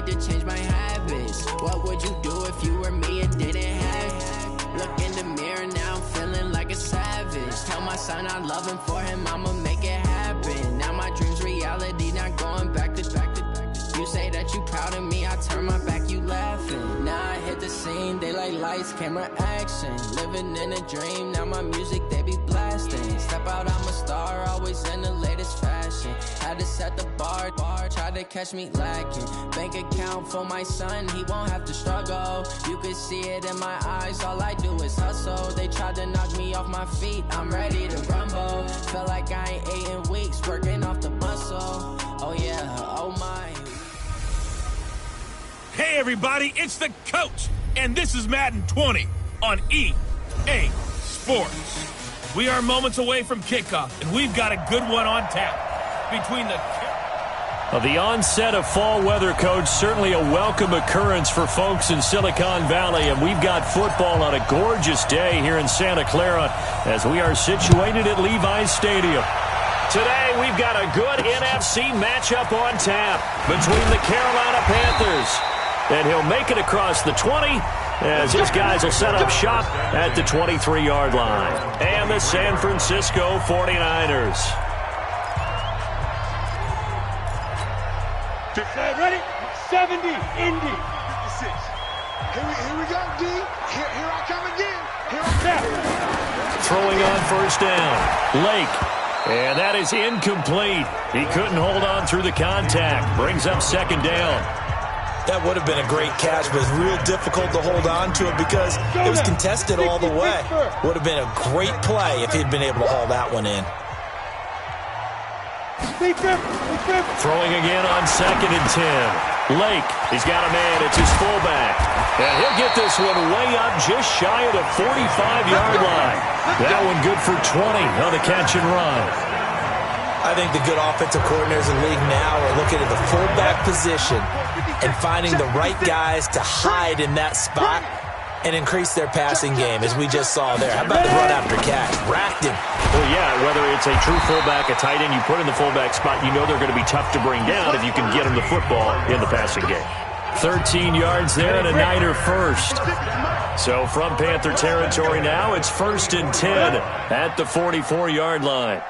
need to change my habits. What would you do if you were me and didn't have it? Look in the mirror now, I'm feeling like a savage. Tell my son I love him, for him I'ma make it happen. Now my dream's reality, not going back to back to back. You say that you proud of me, I turn my back, you laughing. Now I hit the scene, they like lights, camera, action. Living in a dream, now my music they be blasting. Step out, I'm a star, always in the latest fashion. Had to set the bar, tried to catch me lacking. Bank account for my son, he won't have to struggle. You could see it in my eyes, all I do is hustle. They tried to knock me off my feet, I'm ready to rumble. Felt like I ain't ate in weeks, working off the muscle. Oh yeah, oh my. Hey everybody, it's the coach, and this is Madden 20 on EA Sports. We are moments away from kickoff, and we've got a good one on tap. Between the onset of fall weather, Coach, certainly a welcome occurrence for folks in Silicon Valley, and we've got football on a gorgeous day here in Santa Clara as we are situated at Levi's Stadium. Today, we've got a good NFC matchup on tap between the Carolina Panthers. And he'll make it across the 20 as his guys will set up shop at the 23-yard line. And the San Francisco 49ers. Ready? 70, Indy. 56. Here we go, D. Here I come again. Here I come. Throwing on first down. Lake. And that is incomplete. He couldn't hold on through the contact. Brings up second down. That would have been a great catch, but it's real difficult to hold on to it because it was contested all the way. Would have been a great play if he'd been able to haul that one in. Throwing again on 2nd and 10. Lake, he's got a man. It's his fullback. And he'll get this one way up just shy of the 45-yard line. That one good for 20 on the catch and run. I think the good offensive coordinators in the league now are looking at the fullback position and finding the right guys to hide in that spot and increase their passing game, as we just saw there. How about the run after catch? Racked him. Well, yeah, whether it's a true fullback, a tight end, you put in the fullback spot, you know they're going to be tough to bring down if you can get them the football in the passing game. 13 yards there and a Niner first. So from Panther territory now, it's 1st and 10 at the 44-yard line.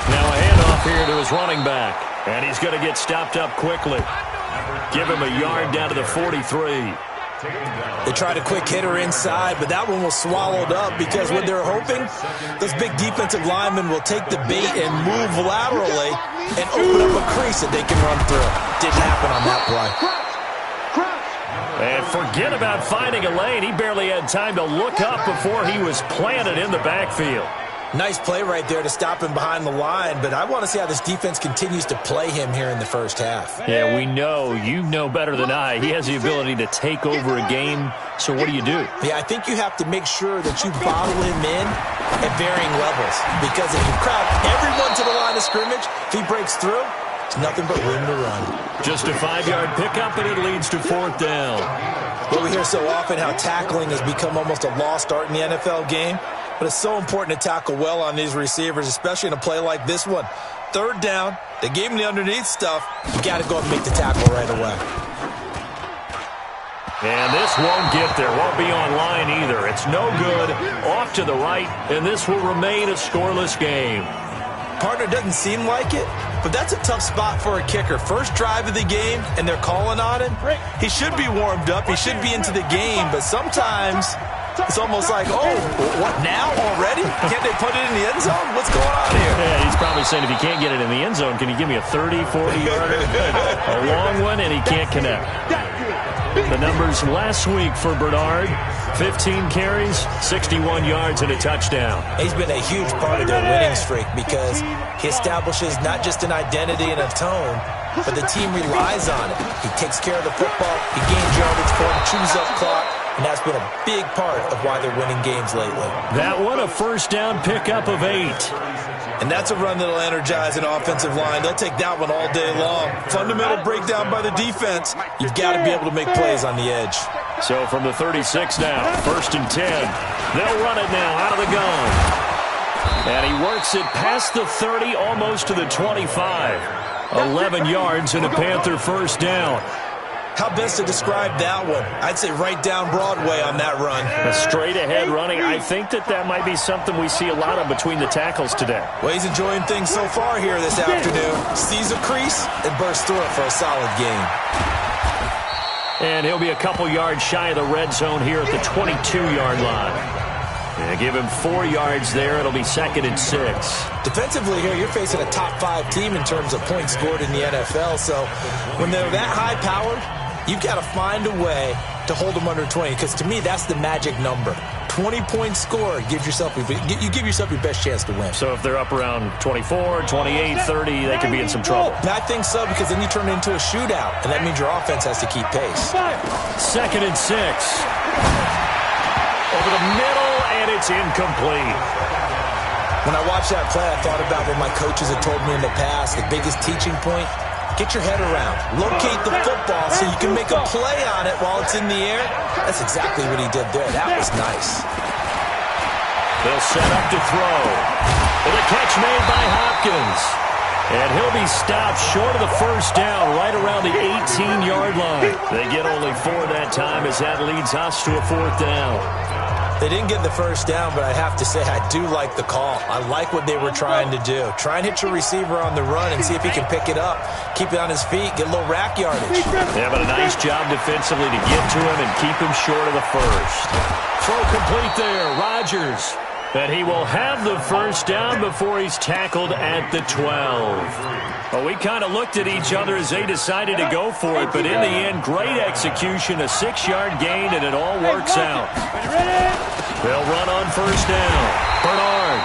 Now a handoff here to his running back. And he's going to get stopped up quickly. Give him a yard down to the 43. They tried a quick hitter inside, but that one was swallowed up because what they're hoping, those big defensive linemen will take the bait and move laterally and open up a crease that they can run through. Didn't happen on that play. And forget about finding a lane. He barely had time to look up before he was planted in the backfield. Nice play right there to stop him behind the line, but I want to see how this defense continues to play him here in the first half. Yeah, we know. You know better than I. He has the ability to take over a game, so what do you do? Yeah, I think you have to make sure that you bottle him in at varying levels, because if you crowd everyone to the line of scrimmage, if he breaks through, it's nothing but room to run. Just a 5-yard pickup, and it leads to 4th down. Well, we hear so often how tackling has become almost a lost art in the NFL game. But it's so important to tackle well on these receivers, especially in a play like this one. 3rd down, they gave him the underneath stuff. You got to go and make the tackle right away. And this won't get there, won't be on line either. It's no good, off to the right, and this will remain a scoreless game. Partner doesn't seem like it, but that's a tough spot for a kicker. First drive of the game, and they're calling on him. He should be warmed up. He should be into the game, but sometimes it's almost like, oh, what now already? Can't they put it in the end zone? What's going on here? Yeah, he's probably saying if you can't get it in the end zone, can you give me a 30, 40-yarder? A long one, and he can't connect. The numbers last week for Bernard, 15 carries, 61 yards, and a touchdown. He's been a huge part of their winning streak because he establishes not just an identity and a tone, but the team relies on it. He takes care of the football, he gains yardage for him, chews up clock, and that's been a big part of why they're winning games lately. That one, a first down pickup of 8. And that's a run that'll energize an offensive line. They'll take that one all day long. Fundamental breakdown by the defense. You've got to be able to make plays on the edge. So from the 36 now, 1st and 10. They'll run it now out of the gun. And he works it past the 30, almost to the 25. 11 yards and a Panther first down. How best to describe that one? I'd say right down Broadway on that run. A straight-ahead running. I think that might be something we see a lot of between the tackles today. Well, he's enjoying things so far here this afternoon. Sees a crease and bursts through it for a solid gain. And he'll be a couple yards shy of the red zone here at the 22-yard line. And give him 4 yards there. It'll be 2nd and 6. Defensively here, you're facing a top-5 team in terms of points scored in the NFL. So when they're that high-powered, you've got to find a way to hold them under 20. Because to me, that's the magic number. 20 points scored gives yourself your best chance to win. So if they're up around 24, 28, 30, they could be in some trouble. And I think so, because then you turn it into a shootout, and that means your offense has to keep pace. 2nd and 6. Over the middle, and it's incomplete. When I watched that play, I thought about what my coaches had told me in the past. The biggest teaching point, get your head around. Locate the football so you can make a play on it while it's in the air. That's exactly what he did there. That was nice. They'll set up to throw. With a catch made by Hopkins. And he'll be stopped short of the first down right around the 18-yard line. They get only 4 that time as that leads us to a 4th down. They didn't get the first down, but I have to say I do like the call. I like what they were trying to do. Try and hit your receiver on the run and see if he can pick it up. Keep it on his feet, get a little rack yardage. Yeah, but a nice job defensively to get to him and keep him short of the first. Throw complete there, Rodgers. And he will have the first down before he's tackled at the 12. Well, we kind of looked at each other as they decided to go for it, but in the end, great execution, a 6-yard gain, and it all works out. They'll run on first down. Bernard.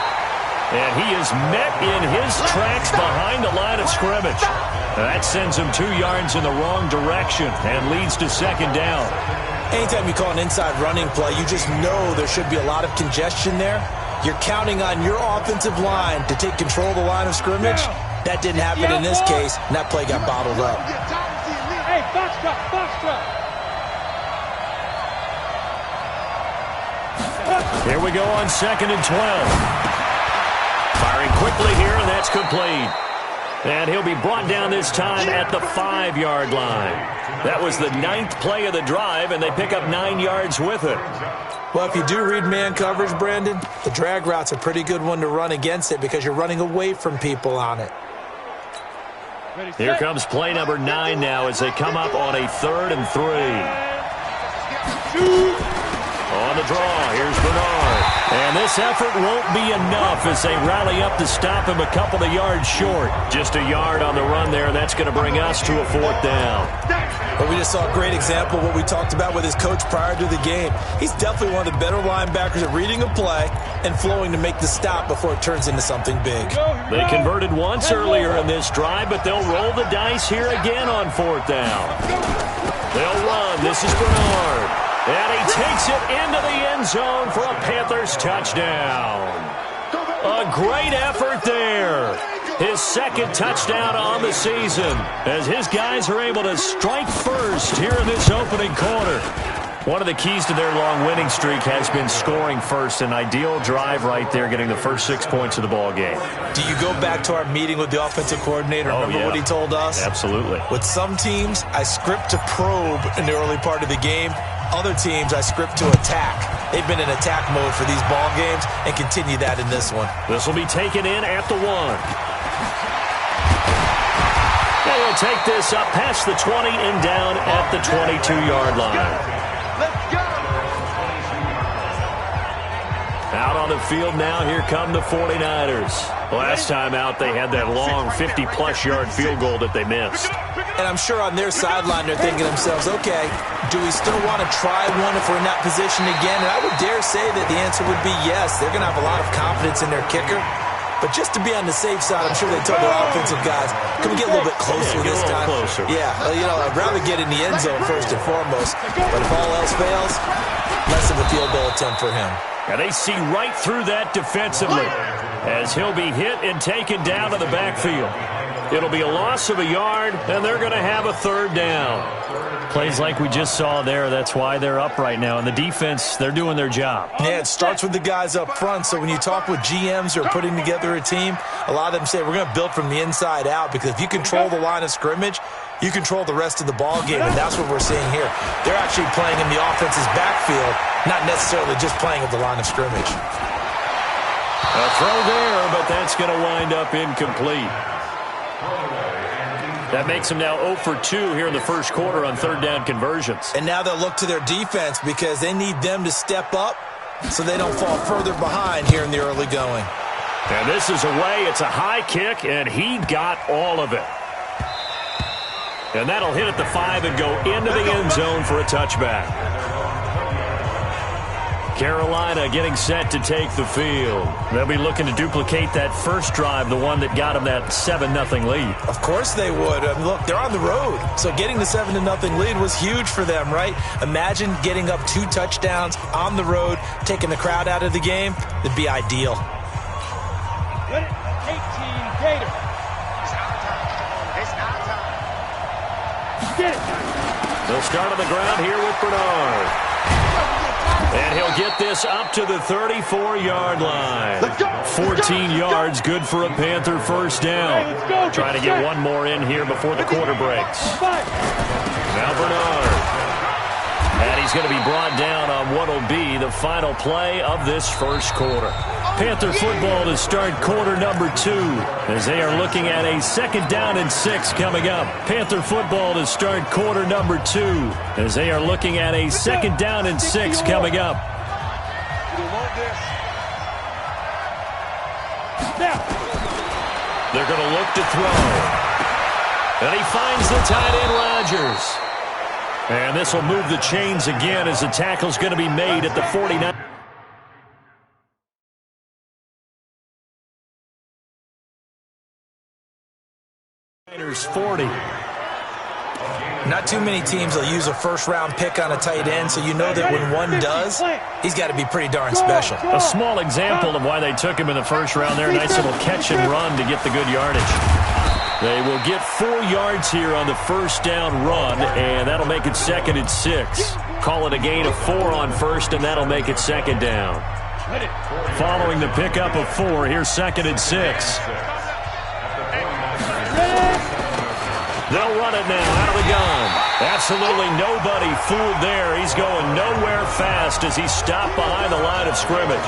And he is met in his tracks behind the line of scrimmage. That sends him 2 yards in the wrong direction and leads to 2nd down. Anytime you call an inside running play, you just know there should be a lot of congestion there. You're counting on your offensive line to take control of the line of scrimmage. That didn't happen in this case, and that play got bottled up. Hey, box drop. Here we go on 2nd and 12. Firing quickly here, and that's complete. And he'll be brought down this time at the 5-yard line. That was the 9th play of the drive, and they pick up 9 yards with it. Well, if you do read man coverage, Brandon, the drag route's a pretty good one to run against it because you're running away from people on it. Here comes play number 9 now as they come up on a 3rd and 3. On the draw, here's Bernard. And this effort won't be enough as they rally up to stop him a couple of yards short. Just a yard on the run there. That's going to bring us to a 4th down. But we just saw a great example of what we talked about with his coach prior to the game. He's definitely one of the better linebackers at reading a play and flowing to make the stop before it turns into something big. They converted once earlier in this drive, but they'll roll the dice here again on 4th down. They'll run. This is Bernard. And he takes it into the end zone for a Panthers touchdown. A great effort there. His 2nd touchdown on the season as his guys are able to strike first here in this opening quarter. One of the keys to their long winning streak has been scoring first. An ideal drive right there, getting the first 6 points of the ball game. Do you go back to our meeting with the offensive coordinator? Remember what he told us? Absolutely. With some teams, I script to probe in the early part of the game. Other teams, I script to attack. They've been in attack mode for these ball games and continue that in this one. This will be taken in at the 1. They will take this up past the 20 and down at the 22-yard line. Let's go. Out on the field now, here come the 49ers. Last time out, they had that long 50-plus yard field goal that they missed. And I'm sure on their sideline, they're thinking to themselves, okay, do we still want to try one if we're in that position again? And I would dare say that the answer would be yes. They're going to have a lot of confidence in their kicker. But just to be on the safe side, I'm sure they told their offensive guys, can we get a little bit closer this time? Closer. Yeah, well, I'd rather get in the end zone first and foremost. But if all else fails, less of a field goal attempt for him. And they see right through that defensively as he'll be hit and taken down to the backfield. It'll be a loss of a yard, and they're going to have a third down. Plays like we just saw there, that's why they're up right now. And the defense, they're doing their job. Yeah, it starts with the guys up front. So when you talk with GMs who are putting together a team, a lot of them say we're going to build from the inside out, because if you control the line of scrimmage, you control the rest of the ball game, and that's what we're seeing here. They're actually playing in the offense's backfield, not necessarily just playing at the line of scrimmage. A throw there, but that's going to wind up incomplete. That makes them now 0 for 2 here in the first quarter on third down conversions. And now they'll look to their defense, because they need them to step up so they don't fall further behind here in the early going. And this is away. It's a high kick, and he got all of it. And that'll hit at the 5 and go into the end zone for a touchback. Carolina getting set to take the field. They'll be looking to duplicate that first drive, the one that got them that 7-0 lead. Of course they would. Look, they're on the road, so getting the 7-0 lead was huge for them, right? Imagine getting up 2 touchdowns on the road, taking the crowd out of the game. It'd be ideal. 18 Gator. Get it. They'll start on the ground here with Bernard. And he'll get this up to the 34-yard line. 14 yards, good for a Panther first down. Trying to get one more in here before the quarter breaks. Now Bernard. And he's going to be brought down on what will be the final play of this first quarter. Panther football to start quarter number 2 as they are looking at a 2nd down and 6 coming up. Panther football to start quarter number 2 as they are looking at a 2nd down and 6 coming up. They're going to look to throw. And he finds the tight end Rodgers. And this will move the chains again as the tackle's going to be made at the 49. 40. Not too many teams will use a first-round pick on a tight end, so you know that when one does, he's got to be pretty darn special. A small example of why they took him in the first round there. Nice little catch and run to get the good yardage. They will get 4 yards here on the first down run, and that'll make it 2nd and 6. Call it a gain of 4 on first, and that'll make it 2nd down. Following the pickup of 4, here's 2nd and 6. They'll run it now out of the gun. Absolutely nobody fooled there. He's going nowhere fast as he's stopped behind the line of scrimmage.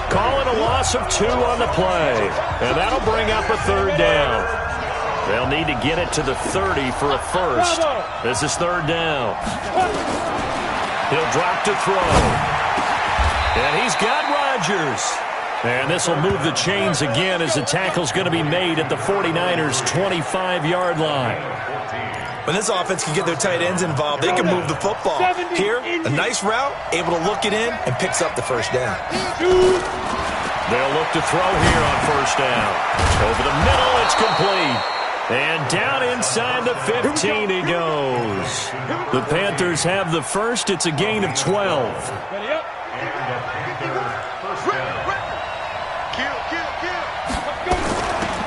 Calling a loss of 2 on the play. And that'll bring up a 3rd down. They'll need to get it to the 30 for a first. This is 3rd down. He'll drop to throw. And he's got Rodgers. And this will move the chains again as the tackle's going to be made at the 49ers' 25-yard line. When this offense can get their tight ends involved, they can move the football. Here, a nice route, able to look it in, and picks up the first down. They'll look to throw here on first down. Over the middle, it's complete. And down inside the 15 he goes. The Panthers have the first. It's a gain of 12.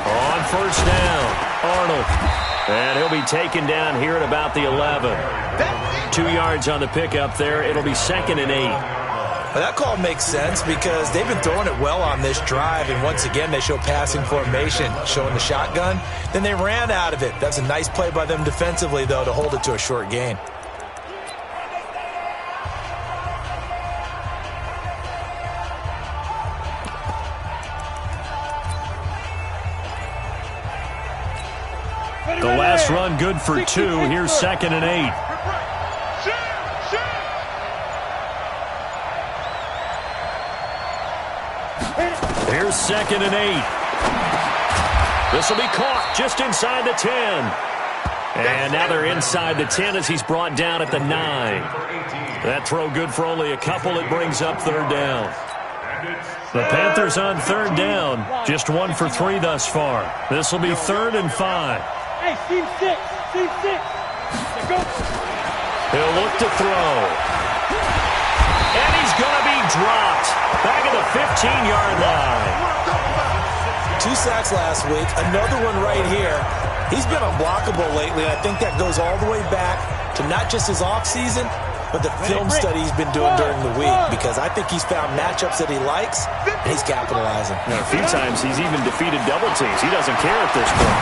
On first down, Arnold. And he'll be taken down here at about the 11. 2 yards on the pickup there. It'll be 2nd and 8. Well, that call makes sense because they've been throwing it well on this drive, and once again they show passing formation, showing the shotgun. Then they ran out of it. That's a nice play by them defensively, though, to hold it to a short gain. The last run good for 2. Here's 2nd and 8. Here's 2nd and 8. This will be caught just inside the 10. And now they're inside the 10 as he's brought down at the 9. That throw good for only a couple. It brings up 3rd down. The Panthers on 3rd down. Just 1 for 3 thus far. This will be 3rd and 5. Hey, team 6. Team 6. Go. He'll look to throw. And he's going to be dropped. Back at the 15-yard line. 2 sacks last week. Another one right here. He's been unblockable lately, and I think that goes all the way back to not just his offseason, but the film study he's been doing during the week, because I think he's found matchups that he likes, and he's capitalizing. A few times he's even defeated double teams. He doesn't care at this point.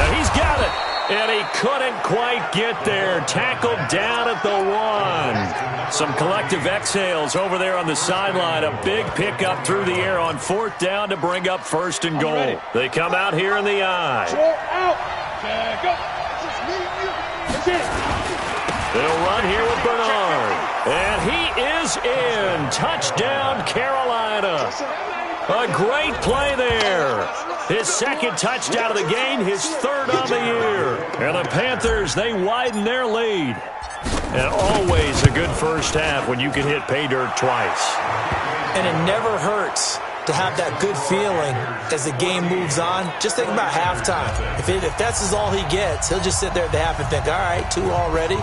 And he's got it. And he couldn't quite get there. Tackled down at the 1. Some collective exhales over there on the sideline. A big pickup through the air on 4th down to bring up 1st and goal. They come out here in the I. Out. Go. They'll run here with Bernard. And he is in. Touchdown, Carolina. A great play there. His 2nd touchdown of the game, his 3rd on the year. And the Panthers, they widen their lead. And always a good first half when you can hit pay dirt twice. And it never hurts to have that good feeling as the game moves on. Just think about halftime. If that's all he gets, he'll just sit there at the half and think, all right, 2 already.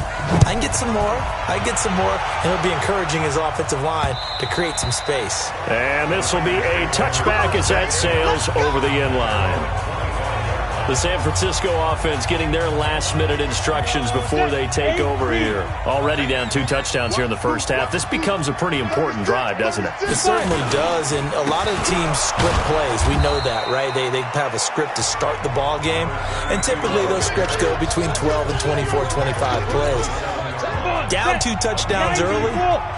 I can get some more. And he'll be encouraging his offensive line to create some space. And this will be a touchback as that sails over the end line. The San Francisco offense getting their last-minute instructions before they take over here. Already down 2 touchdowns here in the first half. This becomes a pretty important drive, doesn't it? It certainly does, and a lot of teams script plays. We know that, right? They have a script to start the ball game, and typically those scripts go between 12 and 24, 25 plays. Down 2 touchdowns early,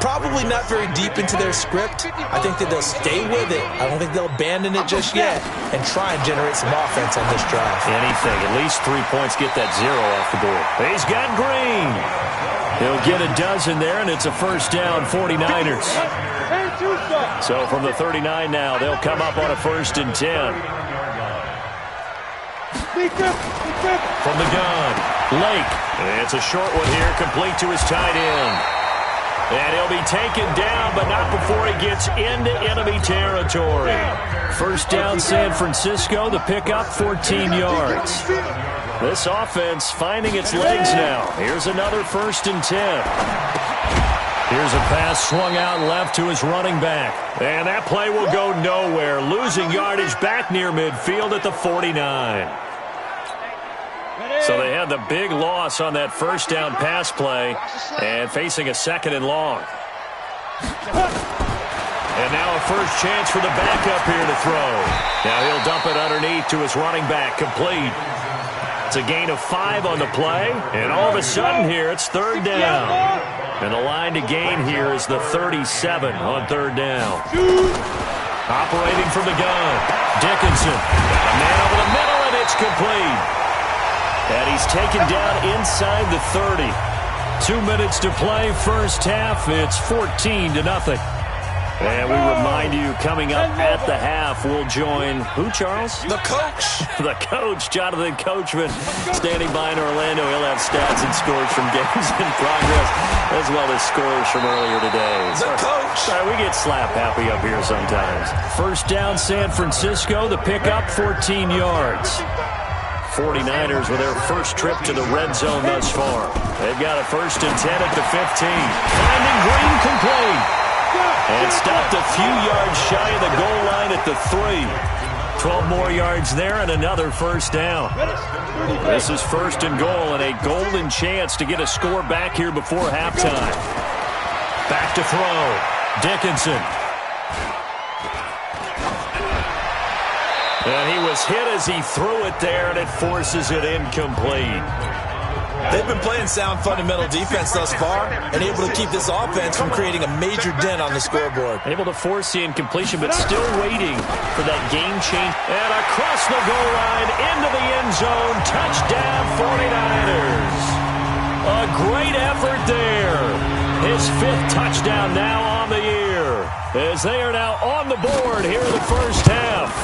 probably not very deep into their script. I think that they'll stay with it. I don't think they'll abandon it just yet and try and generate some offense on this drive. Anything, at least 3 points, get that 0 off the board. He's got Green. He'll get a dozen there, and it's a first down, 49ers. So from the 39 now, they'll come up on a 1st and 10. From the gun, Lake. It's a short one here, complete to his tight end. And he'll be taken down, but not before he gets into enemy territory. First down, San Francisco. The pickup, 14 yards. This offense finding its legs now. Here's another 1st and 10. Here's a pass swung out left to his running back. And that play will go nowhere. Losing yardage back near midfield at the 49. So they had the big loss on that first down pass play and facing a 2nd and long. And now a first chance for the backup here to throw. Now he'll dump it underneath to his running back, complete. It's a gain of 5 on the play, and all of a sudden here it's 3rd down. And the line to gain here is the 37 on 3rd down. Operating from the gun, Dickinson. Got a man over the middle, and it's complete. And he's taken down inside the 30. 2 minutes to play, first half. It's 14-0. And we remind you, coming up at the half, we'll join who, Charles? The coach. The coach, Jonathan Coachman, standing by in Orlando. He'll have stats and scores from games in progress, as well as scores from earlier today. The coach. Sorry, we get slap happy up here sometimes. First down, San Francisco. The pickup, 14 yards. 49ers with their first trip to the red zone thus far. They've got a 1st and 10 at the 15. Finding Green complete. And stopped a few yards shy of the goal line at the 3. 12 more yards there and another first down. This is 1st and goal and a golden chance to get a score back here before halftime. Back to throw. Dickinson. And he was hit as he threw it there, and it forces it incomplete. They've been playing sound fundamental defense thus far and able to keep this offense from creating a major dent on the scoreboard. Able to force the incompletion, but still waiting for that game change. And across the goal line, into the end zone, touchdown 49ers. A great effort there. His 5th touchdown now on the year, as they are now on the board here in the first half.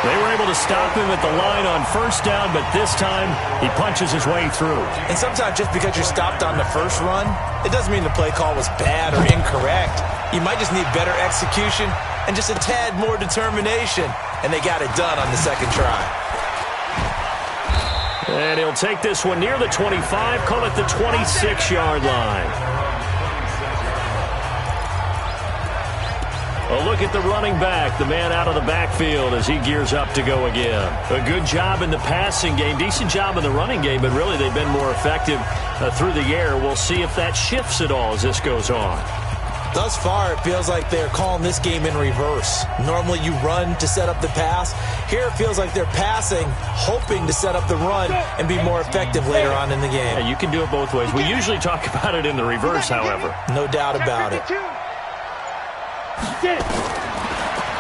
They were able to stop him at the line on first down, but this time he punches his way through. And sometimes just because you're stopped on the first run, it doesn't mean the play call was bad or incorrect. You might just need better execution and just a tad more determination, and they got it done on the 2nd try. And he'll take this one near the 25, call it the 26-yard line. A look at the running back, the man out of the backfield as he gears up to go again. A good job in the passing game, decent job in the running game, but really they've been more effective through the air. We'll see if that shifts at all as this goes on. Thus far, it feels like they're calling this game in reverse. Normally you run to set up the pass. Here it feels like they're passing, hoping to set up the run and be more effective later on in the game. Yeah, you can do it both ways. We usually talk about it in the reverse, however. No doubt about it.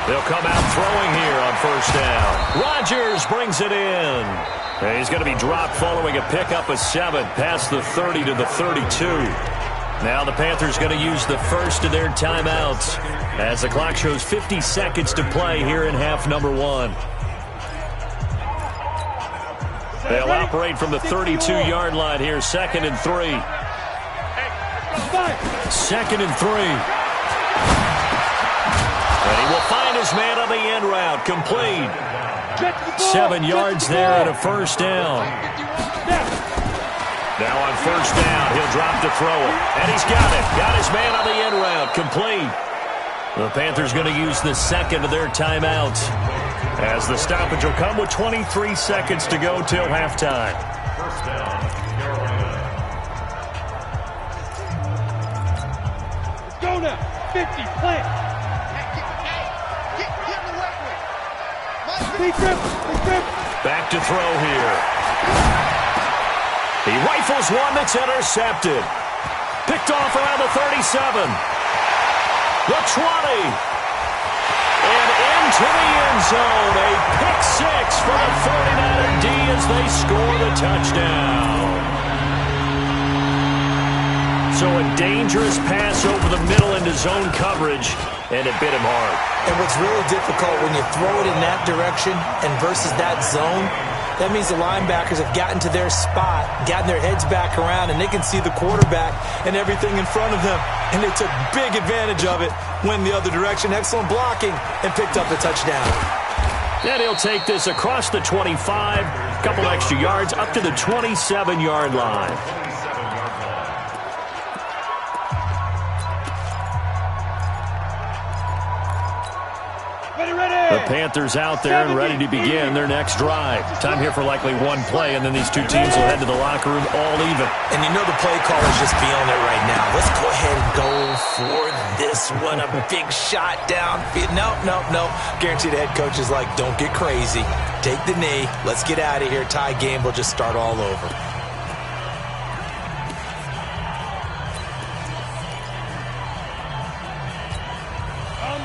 They'll come out throwing here on first down. Rodgers brings it in. And he's going to be dropped following a pickup of 7 past the 30 to the 32. Now the Panthers going to use the first of their timeouts as the clock shows 50 seconds to play here in half number 1. They'll operate from the 32-yard line here, 2nd and 3. 2nd and 3. And he will find his man on the end route, complete. 7 yards there and a first down. Now on first down, he'll drop to throw it. And he's got it. Got his man on the end route, complete. The Panthers going to use the second of their timeouts as the stoppage will come with 23 seconds to go till halftime. First down, Carolina. Let's go now. 50, plant. Back to throw here. He rifles one that's intercepted. Picked off around the 37. The 20. And into the end zone. A pick 6 for the 49er D as they score the touchdown. So a dangerous pass over the middle into zone coverage, and it bit him hard. And what's really difficult when you throw it in that direction and versus that zone, that means the linebackers have gotten to their spot, gotten their heads back around, and they can see the quarterback and everything in front of them. And they took big advantage of it, went the other direction, excellent blocking, and picked up the touchdown. And he'll take this across the 25, a couple extra yards, up to the 27-yard line. The Panthers out there and ready to begin their next drive. Time here for likely one play, and then these two teams will head to the locker room all even. And you know the play caller's just feeling it right now. Let's go ahead and go for this one. A big shot down. No. Guaranteed the head coach is like, don't get crazy. Take the knee. Let's get out of here. Tie game. We'll just start all over.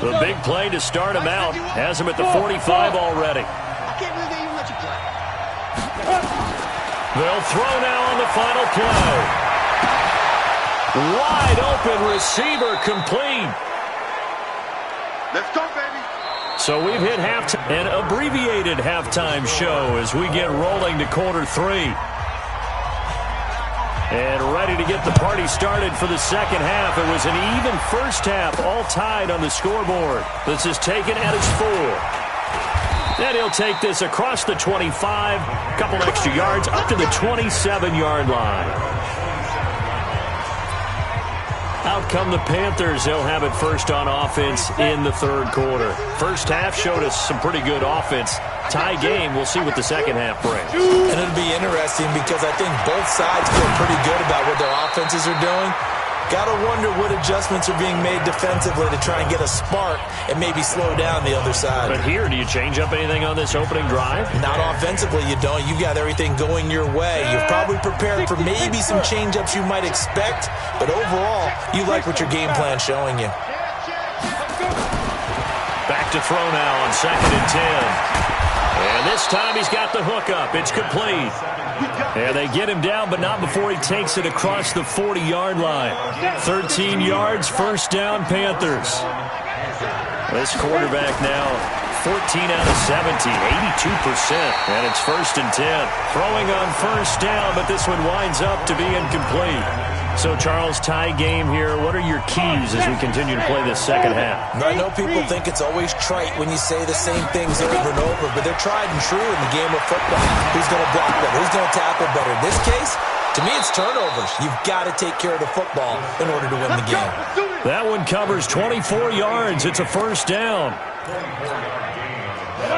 The big play to start him out has him at the 45 already. I can't believe they even let you play. They'll throw now on the final play. Wide open receiver, complete. Let's go, baby. So we've hit halftime, an abbreviated halftime show as we get rolling to quarter 3. And ready to get the party started for the second half. It was an even first half, all tied on the scoreboard. This is taken at his 4. And he'll take this across the 25, a couple extra yards, up to the 27-yard line. Out come the Panthers. They'll have it first on offense in the third quarter. First half showed us some pretty good offense. Tie game. We'll see what the second half brings. And it'll be interesting because I think both sides feel pretty good about what their offenses are doing. Got to wonder what adjustments are being made defensively to try and get a spark and maybe slow down the other side. But here, do you change up anything on this opening drive? Not offensively, you don't. You got everything going your way. You're probably prepared for maybe some change-ups you might expect, but overall, you like what your game plan's showing you. Back to throw now on 2nd and 10. And this time he's got the hook up. It's complete. And they get him down, but not before he takes it across the 40-yard line. 13 yards, first down, Panthers. This quarterback now 14 out of 70, 82%. And it's 1st and 10. Throwing on first down, but this one winds up to be incomplete. So, Charles, tie game here. What are your keys as we continue to play this second half? I know people think it's always trite when you say the same things over and over, but they're tried and true in the game of football. Who's going to block better? Who's going to tackle better? In this case, To me, it's turnovers. You've got to take care of the football in order to win the game. That one covers 24 yards. It's a first down.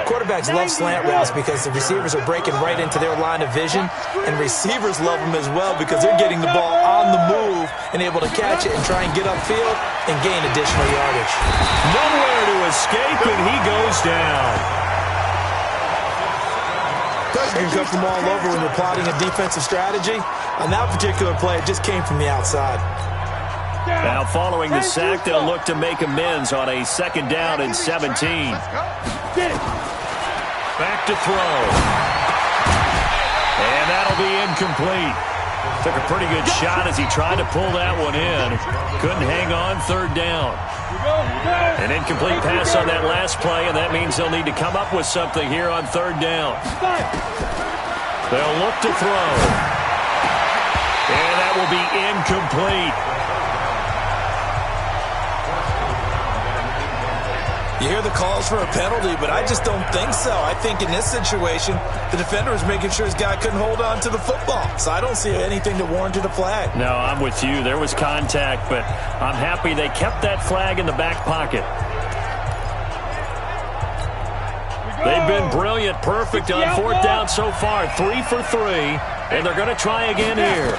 Quarterbacks love slant routes because the receivers are breaking right into their line of vision, and receivers love them as well because they're getting the ball on the move and able to catch it and try and get upfield and gain additional yardage. Nowhere to escape, and he goes down. Pressure can come from all over when you're plotting a defensive strategy. On that particular play, it just came from the outside. Now following the sack, they'll look to make amends on a second down and 17. Back to throw. And that'll be incomplete. Took a pretty good shot as he tried to pull that one in. Couldn't hang on, third down. An incomplete pass on that last play, and that means they'll need to come up with something here on third down. They'll look to throw. And that will be incomplete. You hear the calls for a penalty, but I just don't think so. I think in this situation, the defender was making sure his guy couldn't hold on to the football. So I don't see anything that warranted a flag. No, I'm with you. There was contact, but I'm happy they kept that flag in the back pocket. They've been brilliant, perfect on fourth down so far. 3 for 3, and they're going to try again here.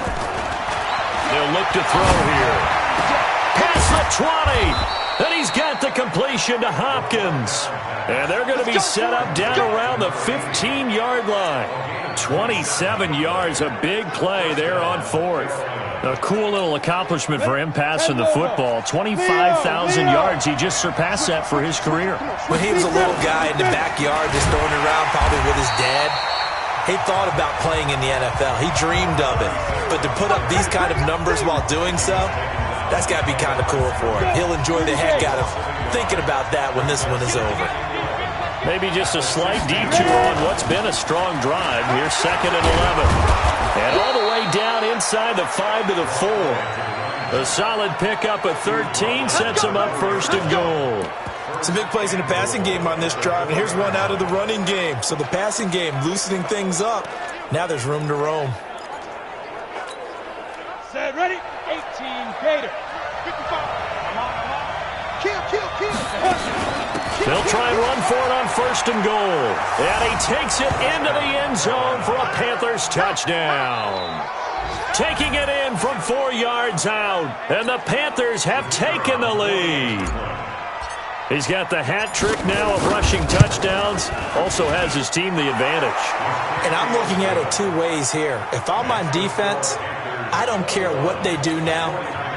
They'll look to throw here. Past the 20. And he's got the completion to Hopkins. And they're going to be set up down around the 15-yard line. 27 yards, a big play there on fourth. A cool little accomplishment for him passing the football. 25,000 yards. He just surpassed that for his career. When he was a little guy in the backyard just throwing it around probably with his dad, he thought about playing in the NFL. He dreamed of it. But to put up these kind of numbers while doing so, that's got to be kind of cool for him. He'll enjoy the heck out of thinking about that when this one is over. Maybe just a slight detour on what's been a strong drive. Here's 2nd and 11. And all the way down inside the 5 to the 4. A solid pickup of 13 sets him up 1st and goal. Some big plays in the passing game on this drive, and here's one out of the running game. So the passing game loosening things up. Now there's room to roam. Set, ready? 18, Gator. 55. Kill. They'll try and run for it on 1st and goal. And he takes it into the end zone for a Panthers touchdown. Taking it in from 4 yards out. And the Panthers have taken the lead. He's got the hat trick now of rushing touchdowns. Also has his team the advantage. And I'm looking at it 2 ways here. If I'm on defense, I don't care what they do now.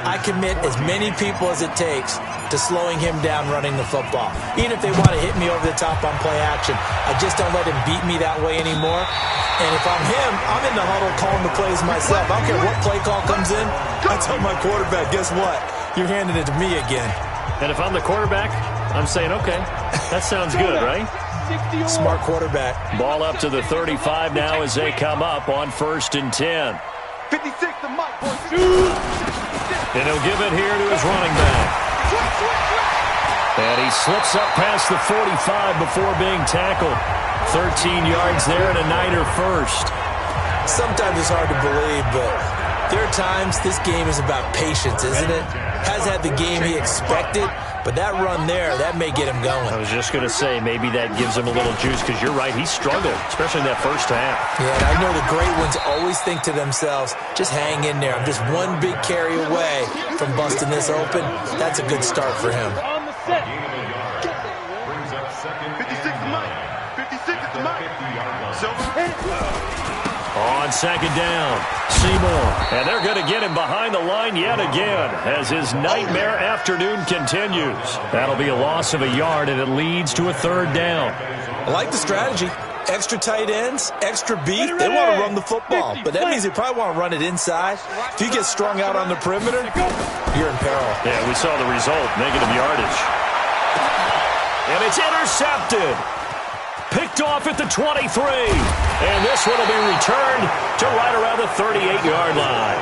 I commit as many people as it takes to slowing him down running the football. Even if they want to hit me over the top on play action, I just don't let him beat me that way anymore. And if I'm him, I'm in the huddle calling the plays myself. I don't care what play call comes in. I tell my quarterback, guess what? You're handing it to me again. And if I'm the quarterback, I'm saying, okay, that sounds good, right? Smart quarterback. Ball up to the 35 now as they come up on 1st and 10. 56 to Mike. And he'll give it here to his running back. And he slips up past the 45 before being tackled. 13 yards there and a Niner first. Sometimes it's hard to believe, but there are times this game is about patience, isn't it? Has had the game he expected, but that run there, that may get him going. I was just going to say, maybe that gives him a little juice, because you're right, he struggled, especially in that first half. Yeah, and I know the great ones always think to themselves, just hang in there. I'm just one big carry away from busting this open. That's a good start for him. On the set. 56 to Mike. 56 to Mike. On 2nd down, Seymour. And they're going to get him behind the line yet again as his nightmare afternoon continues. That'll be a loss of a yard, and it leads to a 3rd down. I like the strategy. Extra tight ends, extra beat. They want to run the football, but that means they probably want to run it inside. If you get strung out on the perimeter, you're in peril. Yeah, we saw the result, negative yardage. And it's intercepted. Picked off at the 23. And this one will be returned to right around the 38-yard line.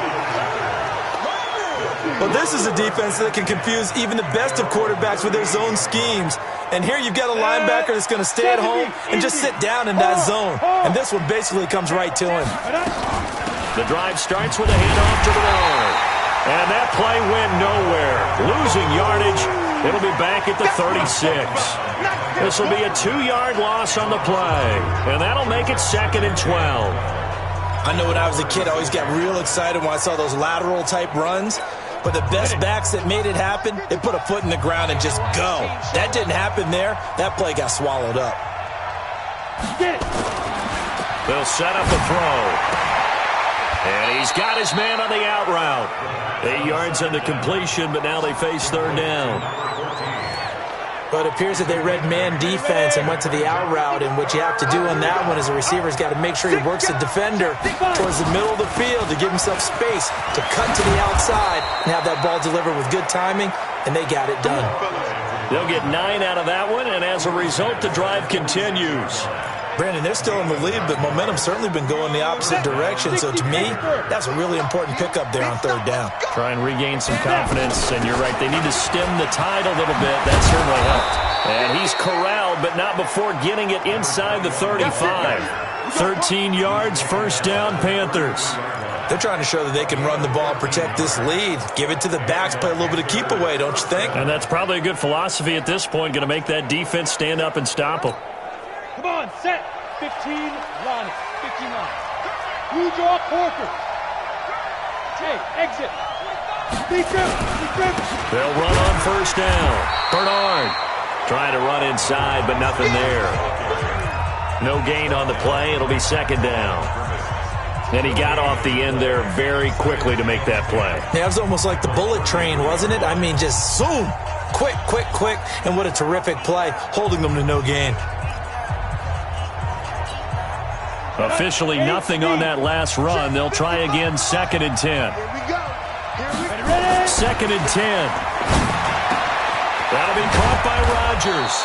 Well, this is a defense that can confuse even the best of quarterbacks with their zone schemes. And here you've got a linebacker that's going to stay at home and just sit down in that zone. And this one basically comes right to him. The drive starts with a handoff to Bernard. And that play went nowhere. Losing yardage. It'll be back at the 36. This will be a 2-yard loss on the play. And that'll make it 2nd and 12. I know when I was a kid, I always got real excited when I saw those lateral-type runs. But the best backs that made it happen, they put a foot in the ground and just go. That didn't happen there. That play got swallowed up. They'll set up the throw. And he's got his man on the out route. 8 yards on the completion, but now they face 3rd down. But it appears that they read man defense and went to the out route, and what you have to do on that one is the receiver's got to make sure he works the defender towards the middle of the field to give himself space to cut to the outside and have that ball delivered with good timing, and they got it done. They'll get 9 out of that one, and as a result, the drive continues. Brandon, they're still in the lead, but momentum's certainly been going the opposite direction. So to me, that's a really important pickup there on 3rd down. Try and regain some confidence, and you're right. They need to stem the tide a little bit. That certainly helped. And he's corralled, but not before getting it inside the 35. 13 yards, 1st down, Panthers. They're trying to show that they can run the ball, protect this lead. Give it to the backs, play a little bit of keep away, don't you think? And that's probably a good philosophy at this point. Going to make that defense stand up and stop them. Come on, set. 15, line it. 15 line. You draw Corker. Take, exit. They'll run on 1st down. Bernard trying to run inside, but nothing there. No gain on the play. It'll be 2nd down. And he got off the end there very quickly to make that play. Yeah, it was almost like the bullet train, wasn't it? I mean, just zoom. Quick, quick, quick. And what a terrific play, holding them to no gain. Officially nothing on that last run. They'll try again, 2nd and 10. Here we go. 2nd and 10. That'll be caught by Rodgers.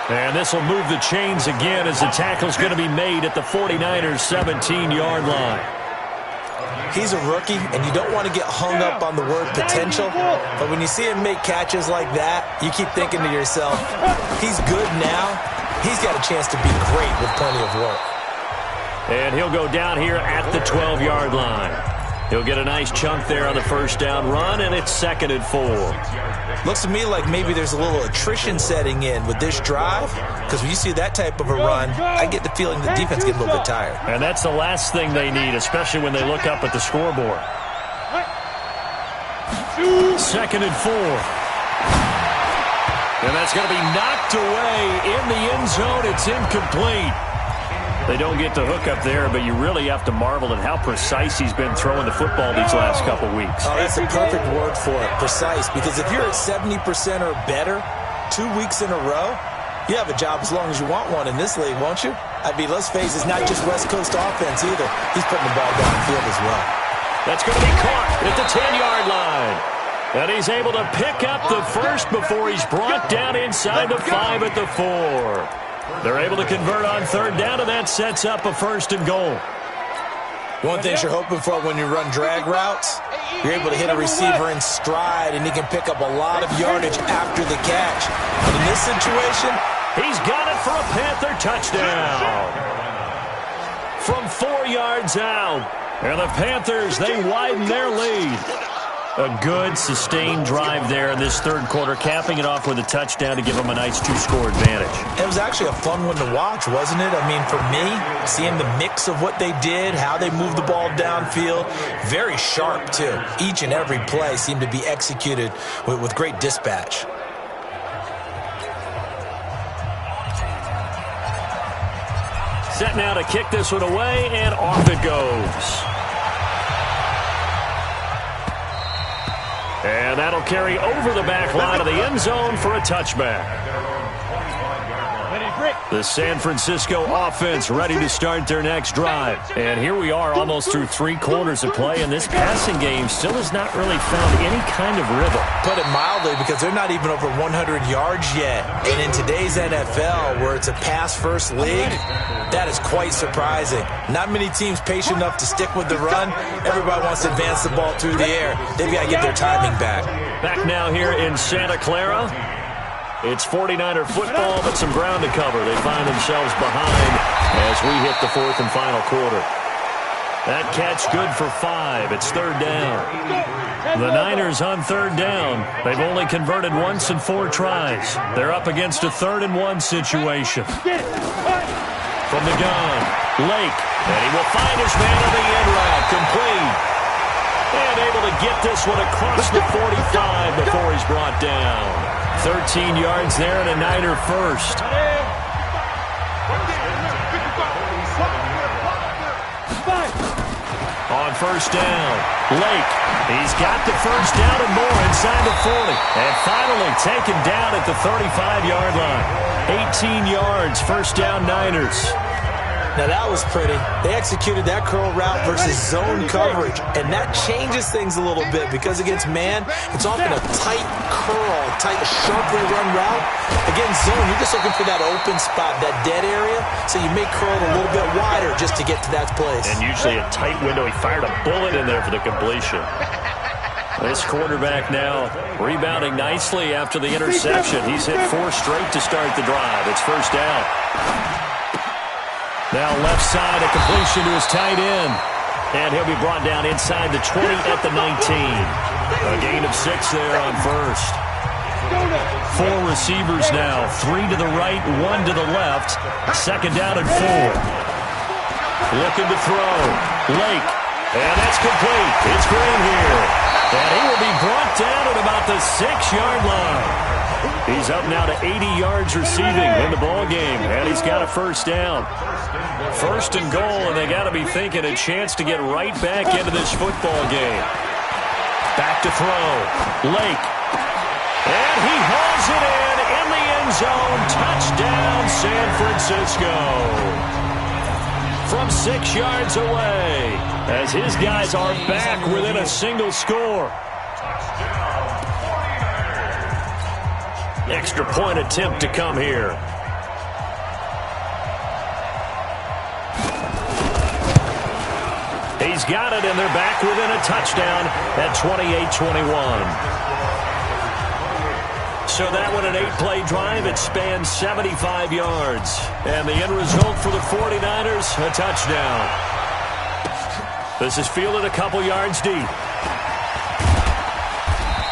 And this will move the chains again as the tackle's going to be made at the 49ers' 17-yard line. He's a rookie, and you don't want to get hung up on the word potential. But when you see him make catches like that, you keep thinking to yourself, he's good now. He's got a chance to be great with plenty of work. And he'll go down here at the 12-yard line. He'll get a nice chunk there on the 1st down run, and it's 2nd and 4. Looks to me like maybe there's a little attrition setting in with this drive, because when you see that type of a run, I get the feeling the defense gets a little bit tired. And that's the last thing they need, especially when they look up at the scoreboard. 2nd and 4. And that's going to be knocked away in the end zone. It's incomplete. They don't get the hook up there, but you really have to marvel at how precise he's been throwing the football these last couple weeks. Oh, that's a perfect word for it, precise, because if you're at 70% or better 2 weeks in a row, you have a job as long as you want one in this league, won't you? I mean, let's face it, it's not just West Coast offense either. He's putting the ball downfield as well. That's going to be caught at the 10-yard line. And he's able to pick up the first before he's brought down inside the 5 at the 4. They're able to convert on 3rd down, and that sets up a 1st and goal. One thing you're hoping for when you run drag routes, you're able to hit a receiver in stride, and he can pick up a lot of yardage after the catch. But in this situation, he's got it for a Panther touchdown. From 4 yards out. And the Panthers, they widen their lead. A good, sustained drive there in this 3rd quarter, capping it off with a touchdown to give them a nice 2-score advantage. It was actually a fun one to watch, wasn't it? I mean, for me, seeing the mix of what they did, how they moved the ball downfield, very sharp, too. Each and every play seemed to be executed with great dispatch. Set now to kick this one away, and off it goes. And that'll carry over the back line of the end zone for a touchback. The San Francisco offense ready to start their next drive. And here we are almost through 3 quarters of play, and this passing game still has not really found any kind of rhythm. Put it mildly, because they're not even over 100 yards yet. And in today's NFL, where it's a pass-first league, that is quite surprising. Not many teams patient enough to stick with the run. Everybody wants to advance the ball through the air. They've got to get their timing back. Back now here in Santa Clara. It's 49er football, but some ground to cover. They find themselves behind as we hit the 4th and final quarter. That catch good for 5. It's third down. The Niners on third down. They've only converted once in 4 tries. They're up against a 3rd-and-1 situation. From the gun, Lake. And he will find his man on the end route. Complete. And able to get this one across the 45 before he's brought down. 13 yards there and a Niner first. On first down, Lake. He's got the first down and more inside the 40. And finally taken down at the 35-yard line. 18 yards, first down Niners. Now that was pretty. They executed that curl route versus zone coverage, and that changes things a little bit because against man, it's often a tight curl, tight, sharply run route. Against zone, you're just looking for that open spot, that dead area, so you may curl it a little bit wider just to get to that place. And usually a tight window. He fired a bullet in there for the completion. This quarterback now rebounding nicely after the interception. He's hit 4 straight to start the drive. It's first down. Now left side, a completion to his tight end. And he'll be brought down inside the 20 at the 19. A gain of 6 there on first. 4 receivers now, 3 to the right, 1 to the left. Second down and 4. Looking to throw. Lake. And that's complete. It's Green here. And he will be brought down at about the 6-yard line. He's up now to 80 yards receiving in the ballgame, and he's got a first down. First and goal, and they got to be thinking a chance to get right back into this football game. Back to throw. Lake. And he hauls it in the end zone. Touchdown, San Francisco. From 6 yards away, as his guys are back within a single score. Extra point attempt to come here. He's got it, and they're back within a touchdown at 28-21. So that one, an 8-play drive. It spans 75 yards. And the end result for the 49ers, a touchdown. This is fielded a couple yards deep.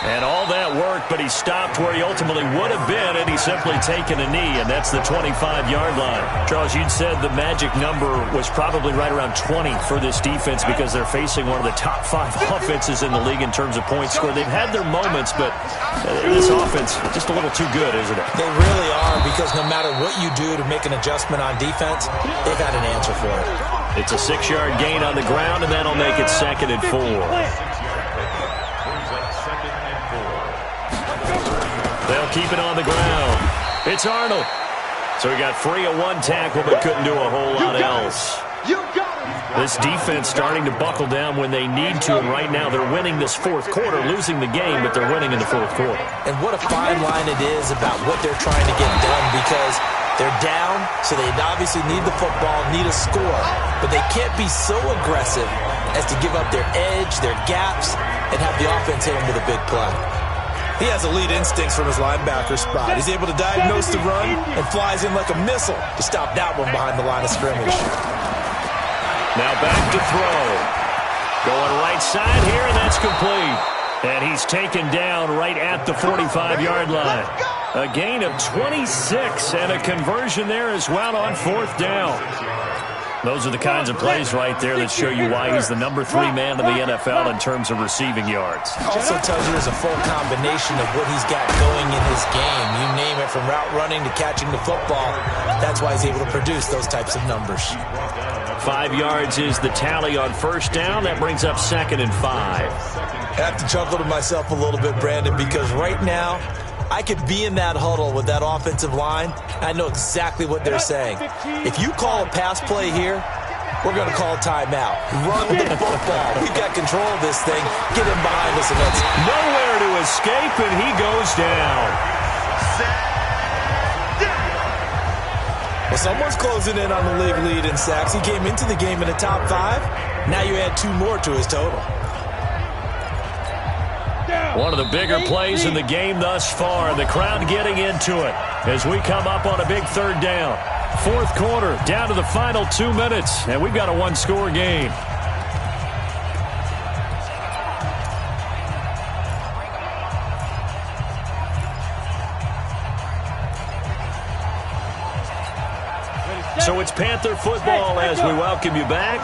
And all that work, but he stopped where he ultimately would have been, and he's simply taken a knee, and that's the 25-yard line. Charles, you'd said the magic number was probably right around 20 for this defense because they're facing one of the top 5 offenses in the league in terms of points scored. They've had their moments, but this offense just a little too good, isn't it? They really are, because no matter what you do to make an adjustment on defense, they've got an answer for it. It's a 6-yard gain on the ground, and that'll make it 2nd and 4. They'll keep it on the ground. It's Arnold. So he got free of 1 tackle but couldn't do a whole lot else. This defense starting to buckle down when they need to, and right now they're winning this 4th quarter, losing the game, but they're winning in the 4th quarter. And what a fine line it is about what they're trying to get done, because they're down, so they obviously need the football, need a score, but they can't be so aggressive as to give up their edge, their gaps, and have the offense hit them with a big play. He has elite instincts from his linebacker spot. He's able to diagnose the run and flies in like a missile to stop that one behind the line of scrimmage. Now back to throw. Going right side here, and that's complete. And he's taken down right at the 45-yard line. A gain of 26 and a conversion there as well on 4th down. Those are the kinds of plays right there that show you why he's the number 3 man in the NFL in terms of receiving yards. Also tells you there's a full combination of what he's got going in his game. You name it, from route running to catching the football. That's why he's able to produce those types of numbers. 5 yards is the tally on first down. That brings up 2nd and 5. I have to chuckle to myself a little bit, Brandon, because right now I could be in that huddle with that offensive line. I know exactly what they're saying. If you call a pass play here, we're going to call a timeout. Run the football. We've got control of this thing. Get him behind us, and that's nowhere to escape, and he goes down. Well, someone's closing in on the league lead in sacks. He came into the game in the top 5. Now you add 2 more to his total. One of the bigger plays in the game thus far. The crowd getting into it as we come up on a big 3rd down. 4th quarter, down to the final 2 minutes, and we've got a 1-score game. Panther football as we welcome you back.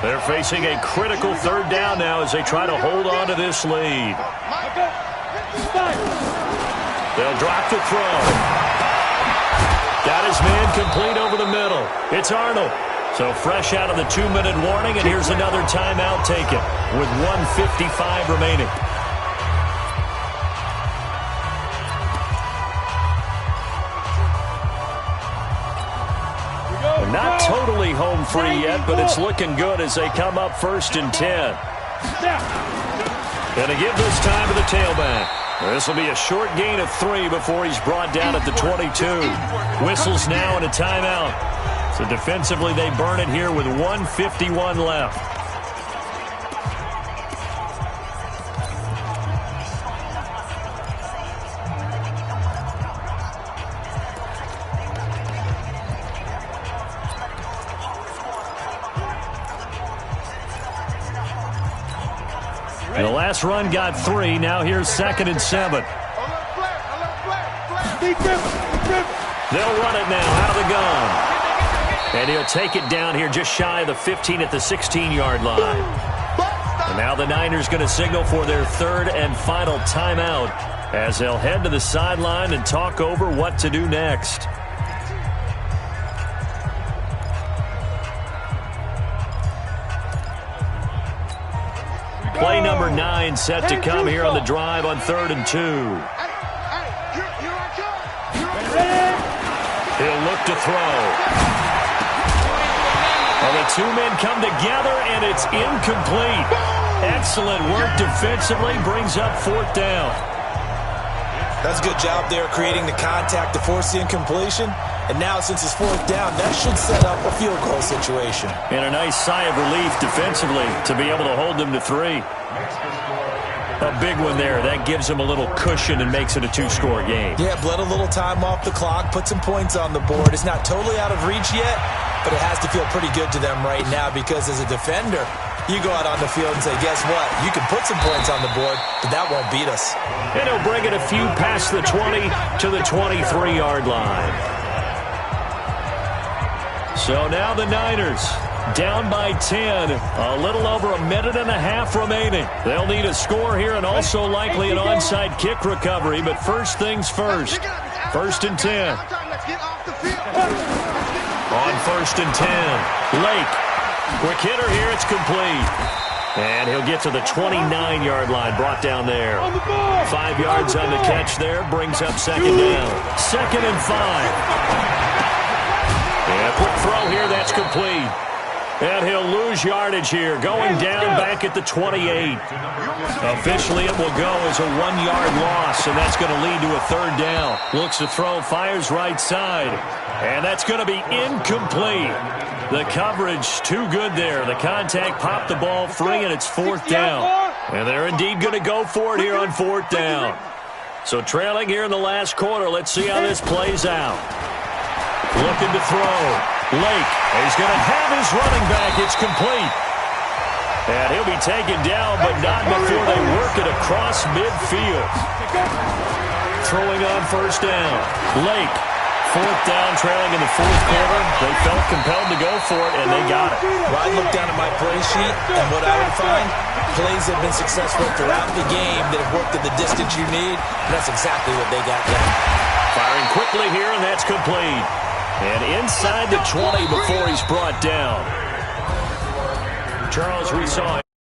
They're facing a critical third down now as they try to hold on to this lead. They'll drop the throw. Got his man complete over the middle. It's Arnold. So fresh out of the 2-minute warning, and here's another timeout taken with 1:55 remaining. Not totally home free yet, but it's looking good as they come up 1st and 10. Going to give this time to the tailback. This will be a short gain of 3 before he's brought down at the 22. Whistles now and a timeout. So defensively, they burn it here with 1:51 left. The last run got 3. Now here's 2nd and 7. They'll run it now out of the gun. And he'll take it down here just shy of the 15 at the 16-yard line. And now the Niners going to signal for their 3rd and final timeout as they'll head to the sideline and talk over what to do next. Play number 9 set to come here on the drive on 3rd and 2. He'll look to throw. Well, the 2 men come together, and it's incomplete. Excellent work defensively, brings up 4th down. That's a good job there creating the contact to force the incompletion. And now, since it's 4th down, that should set up a field goal situation. And a nice sigh of relief defensively to be able to hold them to 3. A big one there. That gives them a little cushion and makes it a 2-score game. Yeah, bled a little time off the clock, put some points on the board. It's not totally out of reach yet, but it has to feel pretty good to them right now because as a defender, you go out on the field and say, guess what? You can put some points on the board, but that won't beat us. And he'll bring it a few past the 20 to the 23-yard line. So now the Niners down by 10, a little over a minute and a half remaining. They'll need a score here and also likely an onside kick recovery, but first things first. 1st and 10. On 1st and 10, Lake. Quick hitter here, it's complete. And he'll get to the 29-yard line, brought down there. 5 yards on the catch there, brings up 2nd down. 2nd and 5. Yeah, quick throw here, that's complete. And he'll lose yardage here, going down back at the 28. Officially, it will go as a 1-yard loss, and that's going to lead to a 3rd down. Looks to throw, fires right side. And that's going to be incomplete. The coverage too good there. The contact popped the ball free, and it's 4th down. And they're indeed going to go for it here on 4th down. So trailing here in the last quarter, let's see how this plays out. Looking to throw. Lake, he's going to have his running back. It's complete. And he'll be taken down, but not before they work it across midfield. Throwing on 1st down. Lake, 4th down, trailing in the 4th quarter. They felt compelled to go for it, and they got it. Well, I look down at my play sheet, and what I would find, plays have been successful throughout the game that have worked at the distance you need, and that's exactly what they got done. Firing quickly here, and that's complete. And inside the 20 before he's brought down. Charles, we saw